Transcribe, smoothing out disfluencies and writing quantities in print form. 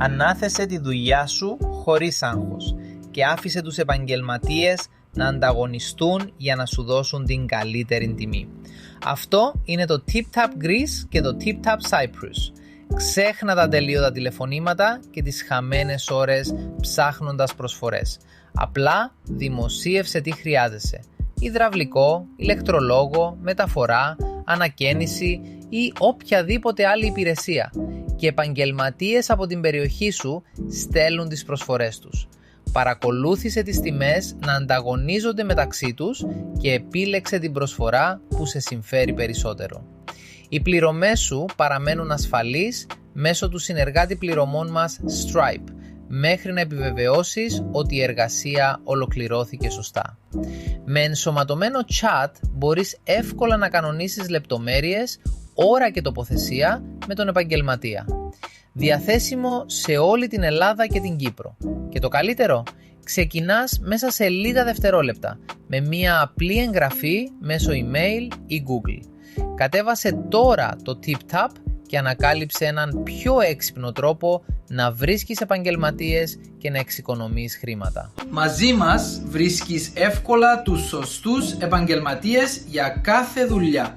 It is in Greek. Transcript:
ανάθεσε τη δουλειά σου χωρίς άγχος και άφησε τους επαγγελματίες να ανταγωνιστούν για να σου δώσουν την καλύτερη τιμή. Αυτό είναι το TipTap Greece και το TipTap Cyprus. Ξέχνα τα ατελείωτα τηλεφωνήματα και τις χαμένες ώρες ψάχνοντας προσφορές. Απλά δημοσίευσε τι χρειάζεσαι. Υδραυλικό, ηλεκτρολόγο, μεταφορά, ανακαίνιση ή οποιαδήποτε άλλη υπηρεσία. Και επαγγελματίες από την περιοχή σου στέλνουν τις προσφορές τους. Παρακολούθησε τις τιμές να ανταγωνίζονται μεταξύ τους και επίλεξε την προσφορά που σε συμφέρει περισσότερο. Οι πληρωμές σου παραμένουν ασφαλείς μέσω του συνεργάτη πληρωμών μας Stripe, μέχρι να επιβεβαιώσεις ότι η εργασία ολοκληρώθηκε σωστά. Με ενσωματωμένο chat μπορείς εύκολα να κανονίσεις λεπτομέρειες, ώρα και τοποθεσία με τον επαγγελματία. Διαθέσιμο σε όλη την Ελλάδα και την Κύπρο. Και το καλύτερο, ξεκινάς μέσα σε λίγα δευτερόλεπτα με μια απλή εγγραφή μέσω email ή Google. Κατέβασε τώρα το TipTap και ανακάλυψε έναν πιο έξυπνο τρόπο να βρίσκεις επαγγελματίες και να εξοικονομείς χρήματα. Μαζί μας βρίσκεις εύκολα τους σωστούς επαγγελματίες για κάθε δουλειά.